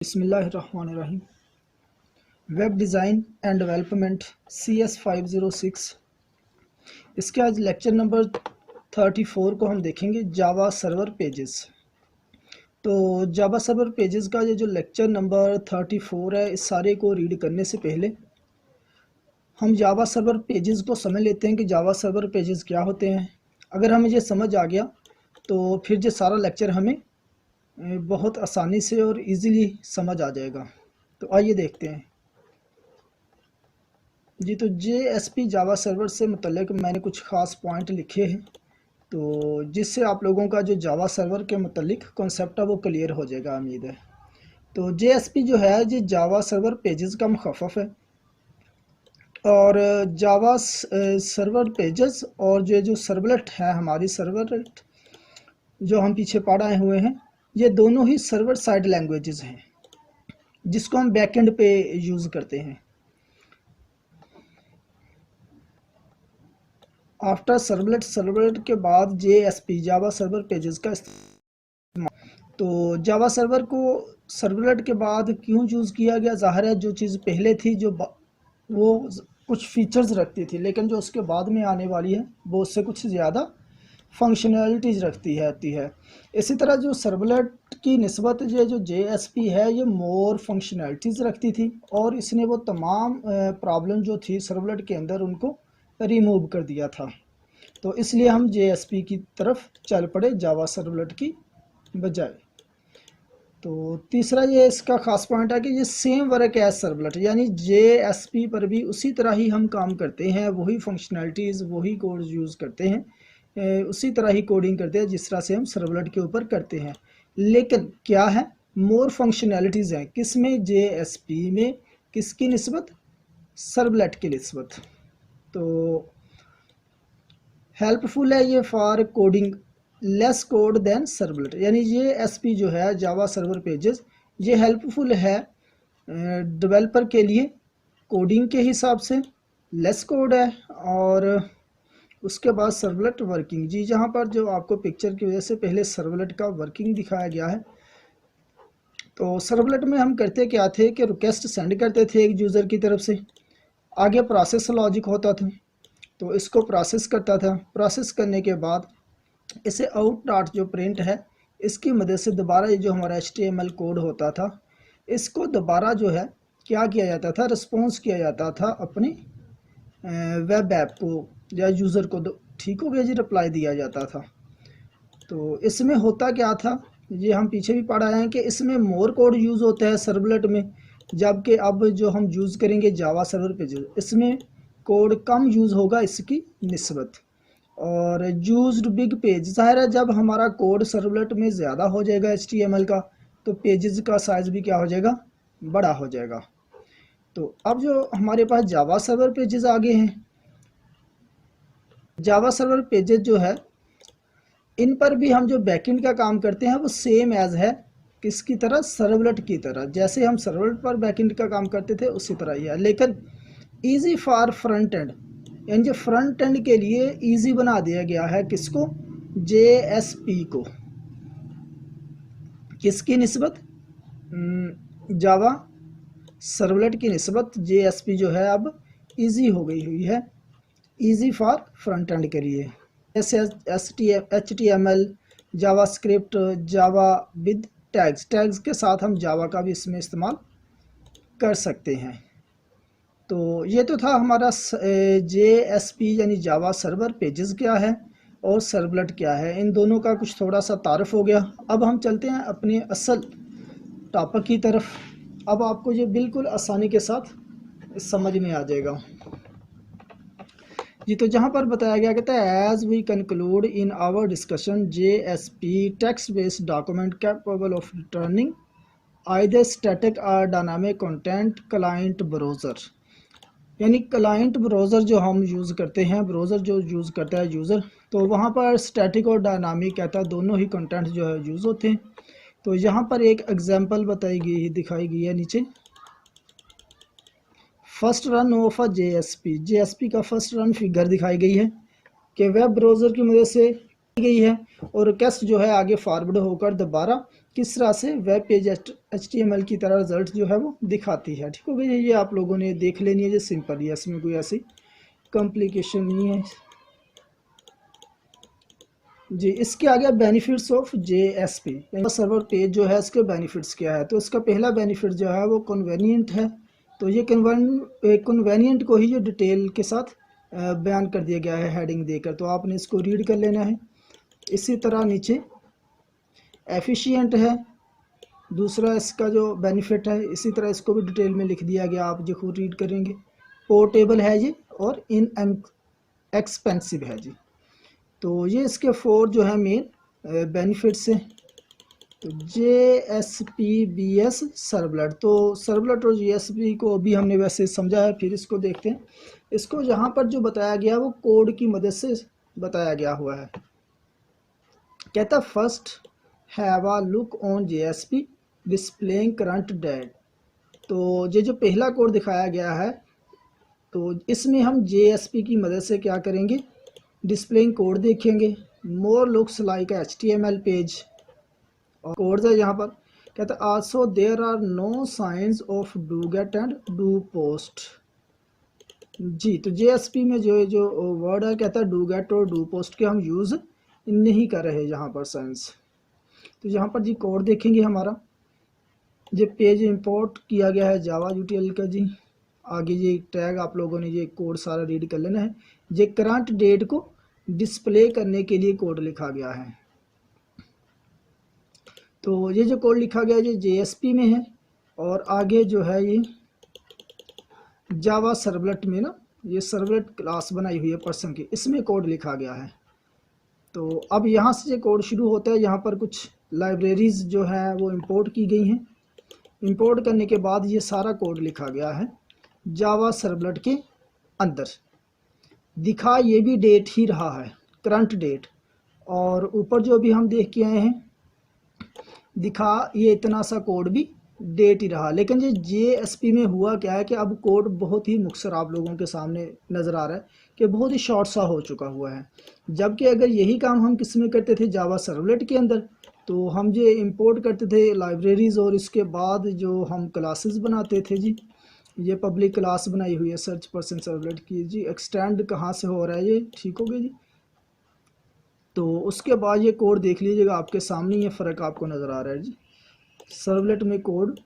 बिस्मिल्लाहिर्रहमानिर्रहीम। Web design and development CS 506। इसके आज लेक्चर नंबर 34 को हम देखेंगे जावा सर्वर पेजेस। तो जावा सर्वर पेजेस का ये जो लेक्चर नंबर 34 है, इस सारे को रीड करने से पहले हम जावा सर्वर पेजेस को समझ लेते हैं कि जावा सर्वर पेजेस क्या होते हैं। अगर हमें ये समझ आ गया तो फिर ये सारा लेक्चर हमें बहुत आसानी से और इजीली समझ आ जाएगा। तो आइए देखते हैं जी। तो JSP जावा सर्वर से मुतल्लिक मैंने कुछ ख़ास पॉइंट लिखे हैं, तो जिससे आप लोगों का जो जावा सर्वर के मुतल्लिक कॉन्सेप्ट है वो क्लियर हो जाएगा, उम्मीद है। तो JSP जो है ये जावा सर्वर पेजेस का मुखफ़फ़ है, और जावा सर्वर पेजेस और जो सर्वलेट है, हमारी सर्वलेट जो हम पीछे पढ़ाए हुए हैं, ये दोनों ही सर्वर साइड लैंग्वेजेस हैं जिसको हम बैकएंड पे यूज़ करते हैं। आफ्टर सर्वलेट के बाद JSP जावा सर्वर पेजेस का इस्तेमाल। तो जावा सर्वर को सर्वलेट के बाद क्यों यूज़ किया गया? ज़ाहिर है जो चीज़ पहले थी वो कुछ फीचर्स रखती थी, लेकिन जो उसके बाद में आने वाली है वो उससे कुछ ज़्यादा फंक्शनैलिटीज़ रखती है। इसी तरह जो सर्वलेट की निस्बत ये जो JSP है ये मोर फंक्शनैलिटीज़ रखती थी, और इसने वो तमाम प्रॉब्लम जो थी सर्वलेट के अंदर उनको रिमूव कर दिया था। तो इसलिए हम JSP की तरफ चल पड़े जावा सर्वलेट की बजाय। तो तीसरा ये इसका ख़ास पॉइंट है कि ये सेम वर्क एज सर्वलेट, यानी JSP पर भी उसी तरह ही हम काम करते हैं, वही फंक्शनैलिटीज़ वही कोड यूज़ करते हैं, उसी तरह ही कोडिंग करते हैं जिस तरह से हम सर्वलेट के ऊपर करते हैं। लेकिन क्या है, मोर फंक्शनैलिटीज़ हैं किस में? JSP में। किसकी निस्बत? सर्वलेट की निस्बत। तो हेल्पफुल है ये for coding less code than servlet, यानी JSP जो है जावा सर्वर पेजेस ये हेल्पफुल है डेवलपर के लिए कोडिंग के हिसाब से, लेस कोड है। और उसके बाद सर्वलेट वर्किंग जी, जहाँ पर जो आपको पिक्चर की वजह से पहले सर्वलेट का वर्किंग दिखाया गया है। तो सर्वलेट में हम करते क्या थे कि रिक्वेस्ट सेंड करते थे एक यूज़र की तरफ से, आगे प्रोसेस लॉजिक होता था, तो इसको प्रोसेस करता था। प्रोसेस करने के बाद इसे आउट डॉट जो प्रिंट है इसकी मदद से दोबारा ये जो हमारा HTML कोड होता था इसको दोबारा जो है क्या किया जाता था, रिस्पॉन्स किया जाता था अपनी वेब ऐप को या यूज़र को। ठीक हो गया जी, रिप्लाई दिया जाता था। तो इसमें होता क्या था, ये हम पीछे भी पढ़ा है कि इसमें मोर कोड यूज़ होता है सर्वलेट में, जबकि अब जो हम यूज़ करेंगे जावा सर्वर पेजेस इसमें कोड कम यूज़ होगा इसकी निस्बत। और यूज्ड बिग पेज, ज़ाहिर है जब हमारा कोड सर्वलेट में ज़्यादा हो जाएगा HTML का, तो पेजेस का साइज़ भी क्या हो जाएगा, बड़ा हो जाएगा। तो अब जो हमारे पास जावा सर्वर पेजेस आगे हैं, जावा सर्वर पेजेस जो है इन पर भी हम जो बैकएंड का काम करते हैं वो सेम एज है किसकी तरह, सर्वलेट की तरह। जैसे हम सर्वलेट पर बैकएंड का काम करते थे उसी तरह ही है, लेकिन ईजी फॉर फ्रंट एंड, यानी जो फ्रंट एंड के लिए इजी बना दिया गया है किसको, JSP को। किसकी निस्बत? जावा सर्वलेट की निस्बत JSP जो है अब इजी हो गई हुई है, इजी फॉर फ्रंट एंड के लिए। जैसे HTML, JavaScript, Java with tags के साथ हम जावा का भी इसमें इस्तेमाल कर सकते हैं। तो ये तो था हमारा JSP यानी जावा सर्वर पेजेस क्या है और सर्वलेट क्या है, इन दोनों का कुछ थोड़ा सा तारुफ हो गया। अब हम चलते हैं अपने असल टॉपिक की तरफ। अब आपको ये बिल्कुल आसानी के साथ समझ में आ जाएगा जी। तो जहाँ पर बताया गया कहता है as we conclude in our discussion JSP text based document capable of returning either static और डायनामिक कंटेंट क्लाइंट ब्राउज़र, यानी क्लाइंट ब्राउज़र जो हम यूज़ करते हैं, ब्राउज़र जो यूज़ करता है यूज़र, तो वहाँ पर स्टैटिक और डायनामिक कहता है दोनों ही कंटेंट जो है यूज़ होते हैं। तो यहाँ पर एक एग्जांपल दिखाई गई है नीचे। First run of a JSP का फर्स्ट रन फिगर दिखाई गई है कि वेब ब्राउज़र की मदद से की गई है, और रिक्वेस्ट जो है आगे फॉरवर्ड होकर दोबारा किस तरह से वेब पेज HTML की तरह रिजल्ट जो है वो दिखाती है। ठीक हो गया, ये आप लोगों ने देख लेनी है, जो सिंपल है, इसमें कोई ऐसी कॉम्प्लिकेशन नहीं है जी। इसके आगे benefits of JSP server page जो है, इसके बेनिफिट्स क्या है। तो इसका पहला बेनिफिट जो है वो कन्वीनियंट है। तो ये कन्वीनियंट को ही जो डिटेल के साथ बयान कर दिया गया है हेडिंग देकर, तो आपने इसको रीड कर लेना है। इसी तरह नीचे एफिशिएंट है, दूसरा इसका जो बेनिफिट है, इसी तरह इसको भी डिटेल में लिख दिया गया, आप जो खुद रीड करेंगे। पोर्टेबल है ये, और इन एक्सपेंसिव है जी। तो ये इसके 4 जो है मेन बेनिफिट्स हैं। तो JSPBS सर्वलेट, तो सर्वलेट और JSP को अभी हमने वैसे समझा है, फिर इसको देखते हैं। इसको यहाँ पर जो बताया गया वो कोड की मदद से बताया गया हुआ है। कहता first have a look on JSP displaying current date. तो ये जो पहला कोड दिखाया गया है, तो इसमें हम JSP की मदद से क्या करेंगे, डिस्प्लेइंग कोड देखेंगे। More looks like HTML page, और कोड्स है यहाँ पर। कहता है also there are no signs of do get and do post जी। तो JSP में जो वर्ड है, कहता है डू गेट और डू पोस्ट के हम यूज़ नहीं कर रहे यहाँ पर साइंस। तो यहाँ पर जी कोड देखेंगे हमारा, ये पेज इंपोर्ट किया गया है जावा UTL का जी। आगे ये टैग आप लोगों ने ये कोड सारा रीड कर लेना है। ये करंट डेट को डिस्प्ले करने के लिए कोड लिखा गया है। तो ये जो कोड लिखा गया है ये JSP में है, और आगे जो है ये जावा सर्वलेट में ना, ये सर्वलेट क्लास बनाई हुई है पर्सन की, इसमें कोड लिखा गया है। तो अब यहाँ से ये कोड शुरू होता है। यहाँ पर कुछ लाइब्रेरीज जो है वो इंपोर्ट की गई हैं। इंपोर्ट करने के बाद ये सारा कोड लिखा गया है जावा सर्वलेट के अंदर। दिखा ये भी डेट ही रहा है, करंट डेट, और ऊपर जो भी हम देख के आए हैं दिखा ये इतना सा कोड भी डेट ही रहा। लेकिन ये JSP में हुआ क्या है कि अब कोड बहुत ही मुख्तसर आप लोगों के सामने नज़र आ रहा है कि बहुत ही शॉर्ट सा हो चुका हुआ है। जबकि अगर यही काम हम किस में करते थे, जावा सर्वलेट के अंदर, तो हम ये इंपोर्ट करते थे लाइब्रेरीज़, और इसके बाद जो हम क्लासेस बनाते थे जी, ये पब्लिक क्लास बनाई हुई है सर्च पर्सन सर्वलेट की जी। एक्सटेंड कहाँ से हो रहा है ये, ठीक हो गया जी। तो उसके बाद ये कोड देख लीजिएगा, आपके सामने ये फ़र्क आपको नज़र आ रहा है जी। सर्वलेट में कोड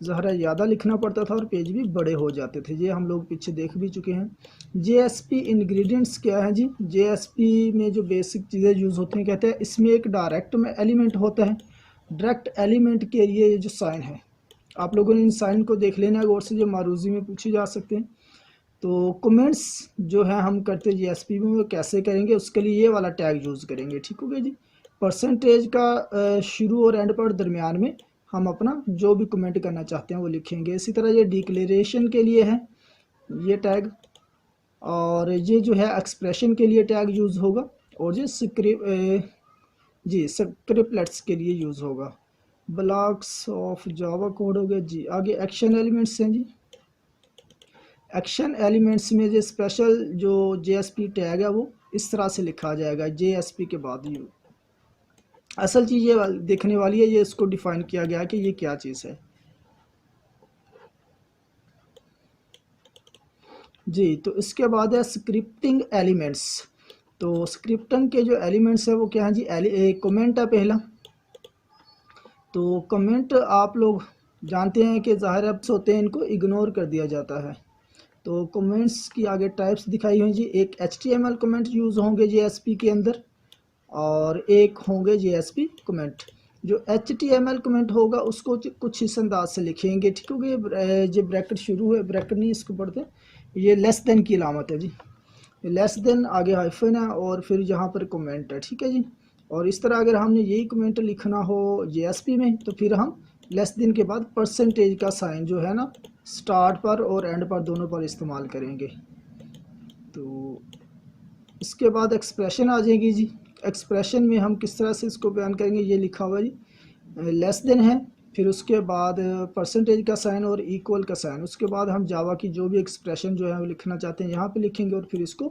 ज़रा ज़्यादा लिखना पड़ता था और पेज भी बड़े हो जाते थे, ये हम लोग पीछे देख भी चुके हैं। JSP इंग्रेडिएंट्स क्या है जी। JSP में जो बेसिक चीज़ें यूज़ होती हैं, कहते हैं इसमें एक डायरेक्ट में एलिमेंट होता है। डायरेक्ट एलिमेंट के लिए ये जो साइन है, आप लोगों ने इन साइन को देख लेना है गौर से, जो मारूजी में पूछे जा सकते हैं। तो कमेंट्स जो है हम करते हैं JSP में, वो कैसे करेंगे, उसके लिए ये वाला टैग यूज़ करेंगे, ठीक हो गया जी। परसेंटेज का शुरू और एंड पर दरमियान में हम अपना जो भी कमेंट करना चाहते हैं वो लिखेंगे। इसी तरह ये डिक्लेरेशन के लिए है ये टैग, और ये जो है एक्सप्रेशन के लिए टैग यूज़ होगा, और ये स्क्रिप्टलेट्स के लिए यूज़ होगा। ब्लॉक्स ऑफ जावा कोड हो गया जी। आगे एक्शन एलिमेंट्स हैं जी। एक्शन एलिमेंट्स में जो स्पेशल जो JSP टैग है वो इस तरह से लिखा जाएगा JSP के बाद। ये असल चीज़ ये देखने वाली है, ये इसको डिफाइन किया गया कि ये क्या चीज़ है जी। तो इसके बाद है स्क्रिप्टिंग एलिमेंट्स। तो स्क्रिप्टिंग के जो एलिमेंट्स है वो क्या है जी। कमेंट है पहला। तो कमेंट आप लोग जानते हैं कि ज़ाहिर होते हैं, इनको इग्नोर कर दिया जाता है। तो कमेंट्स की आगे टाइप्स दिखाई हुई जी। एक HTML कमेंट यूज़ होंगे JSP के अंदर, और एक होंगे JSP कमेंट। जो HTML कमेंट होगा उसको कुछ इस अंदाज से लिखेंगे, ठीक हो गया। जो ब्रैकेट शुरू है, ब्रैकेट नहीं इसको पढ़ते, ये लेस देन की अलामत है जी। लेस देन आगे हाइफन है, और फिर यहाँ पर कमेंट है, ठीक है जी। और इस तरह अगर हमने यही कमेंट लिखना हो JSP में, तो फिर हम लेस देन के बाद परसेंटेज का साइन जो है ना, स्टार्ट पर और एंड पर दोनों पर इस्तेमाल करेंगे। तो इसके बाद एक्सप्रेशन आ जाएगी जी। एक्सप्रेशन में हम किस तरह से इसको बयान करेंगे, ये लिखा हुआ जी। लेस देन है, फिर उसके बाद परसेंटेज का साइन और इक्वल का साइन। उसके बाद हम जावा की जो भी एक्सप्रेशन जो है वो लिखना चाहते हैं यहाँ पे लिखेंगे, और फिर इसको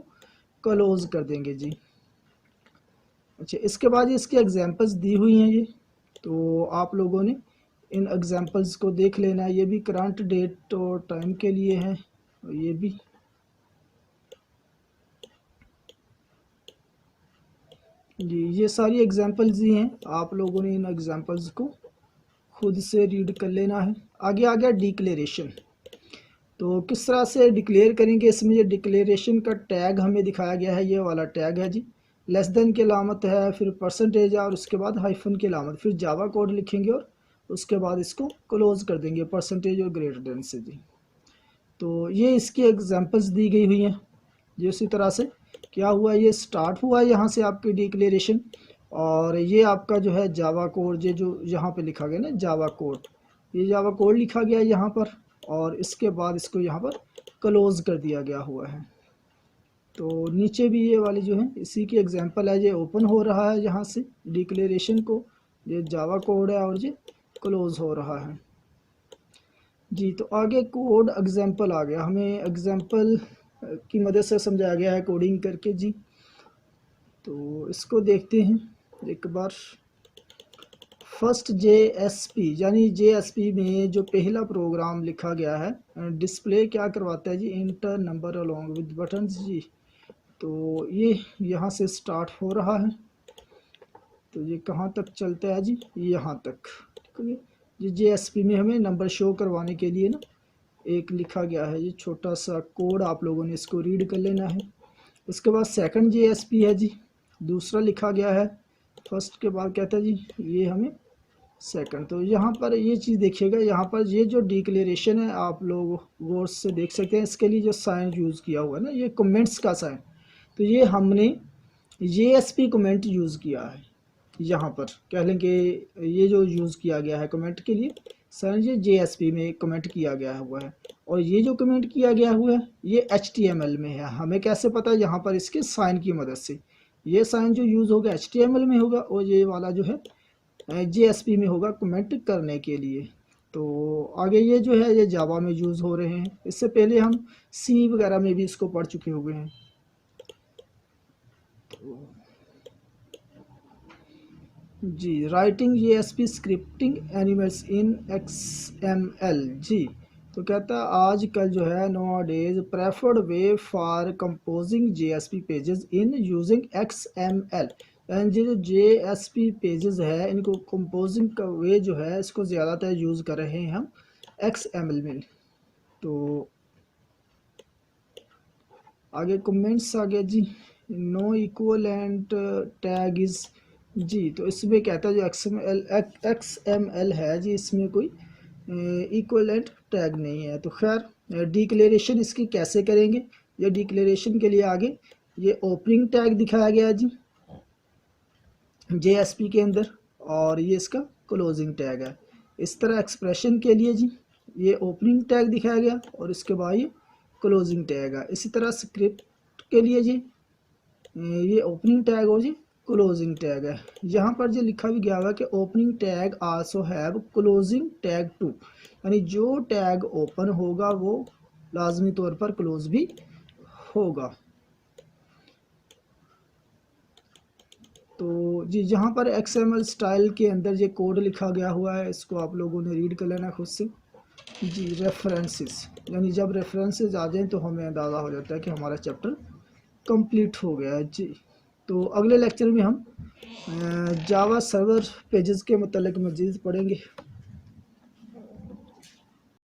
क्लोज कर देंगे जी। अच्छा, इसके बाद इसके एग्जांपल्स दी हुई हैं ये। तो आप लोगों ने इन एग्जांपल्स को देख लेना है। ये भी करंट डेट और टाइम के लिए है, और ये भी। जी ये सारी एग्जांपल्स ही हैं, आप लोगों ने इन एग्जांपल्स को खुद से रीड कर लेना है। आगे आ गया डिक्लेरेशन। तो किस तरह से डिक्लेयर करेंगे, इसमें ये डिक्लेरेशन का टैग हमें दिखाया गया है, ये वाला टैग है जी। लेस देन की अलामत है, फिर परसेंटेज है, और उसके बाद हाइफन की अलामत, फिर जावा कोड लिखेंगे और उसके बाद इसको क्लोज कर देंगे परसेंटेज और ग्रेटर देन से जी। तो ये इसकी एग्जांपल्स दी गई हुई हैं। ये उसी तरह से क्या हुआ, ये स्टार्ट हुआ यहाँ से आपकी डिक्लेरेशन, और ये आपका जो है जावा कोड, ये जो यहाँ पे लिखा गया ना जावा कोड, ये जावा कोड लिखा गया यहाँ पर, और इसके बाद इसको यहाँ पर क्लोज कर दिया गया हुआ है। तो नीचे भी ये वाली जो है इसी की एग्जांपल है, ये ओपन हो रहा है यहाँ से डिक्लेरेशन को, ये जावा कोड है, और ये क्लोज हो रहा है जी। तो आगे कोड एग्जांपल आ गया, हमें एग्जांपल की मदद से समझाया गया है कोडिंग करके जी। तो इसको देखते हैं एक बार। फर्स्ट JSP, यानी JSP में जो पहला प्रोग्राम लिखा गया है, डिस्प्ले क्या करवाता है जी, enter number along with buttons जी। तो ये यहाँ से स्टार्ट हो रहा है, तो ये कहाँ तक चलता है जी, यहाँ तक, ठीक है। ये JSP में हमें नंबर शो करवाने के लिए ना एक लिखा गया है, ये छोटा सा कोड, आप लोगों ने इसको रीड कर लेना है। उसके बाद सेकंड JSP है जी, दूसरा लिखा गया है, फर्स्ट के बाद कहता है जी ये हमें सेकंड। तो यहाँ पर ये चीज़ देखिएगा, यहाँ पर ये जो डिक्लेरेशन है आप लोग गौर से देख सकते हैं, इसके लिए जो साइन यूज़ किया हुआ है ना, ये कमेंट्स का साइन, तो ये हमने JSP कमेंट यूज़ किया है। यहाँ पर कह लें कि ये जो यूज़ किया गया है कमेंट के लिए साइन, ये JSP में कमेंट किया गया हुआ है, और ये जो कमेंट किया गया हुआ है ये HTML में है। हमें कैसे पता है, यहाँ पर इसके साइन की मदद से, ये साइन जो यूज़ होगा HTML में होगा, और ये वाला जो है JSP में होगा कमेंट करने के लिए। तो आगे ये जो है ये जावा में यूज़ हो रहे हैं, इससे पहले हम C वगैरह में भी इसको पढ़ चुके हुए हैं। तो जी writing JSP scripting elements in XML जी। तो कहता है आजकल जो है nowadays preferred way for composing JSP pages in using XML, and ये जो JSP पेजेस है इनको कंपोजिंग का वे जो है इसको ज़्यादातर यूज़ कर रहे हैं हम XML में। तो आगे कमेंट्स आ गया जी, नो इक्वलेंट टैग इज़ जी। तो इसमें कहता है जो XML है जी, इसमें कोई इक्वलेंट टैग नहीं है। तो खैर डिक्लेरेशन इसकी कैसे करेंगे, ये डिक्लेरेशन के लिए आगे ये ओपनिंग टैग दिखाया गया है जी JSP के अंदर, और ये इसका क्लोजिंग टैग है। इस तरह एक्सप्रेशन के लिए जी ये ओपनिंग टैग दिखाया गया, और इसके बाद ये क्लोजिंग टैग है। इसी तरह स्क्रिप्ट के लिए जी ये ओपनिंग टैग और जी क्लोजिंग टैग है। यहाँ पर जो लिखा भी गया हुआ कि opening tag also have closing tag too, यानी जो टैग ओपन होगा वो लाजमी तौर पर क्लोज भी होगा। तो जी यहाँ पर XML स्टाइल के अंदर ये कोड लिखा गया हुआ है, इसको आप लोगों ने रीड कर लेना खुद से जी। रेफरेंसेस, यानी जब रेफरेंसेस आ जाएं तो हमें अंदाज़ा हो जाता है कि हमारा चैप्टर कंप्लीट हो गया है जी। तो अगले लेक्चर में हम जावा सर्वर पेजेस के मतलब मज़ीद पढ़ेंगे।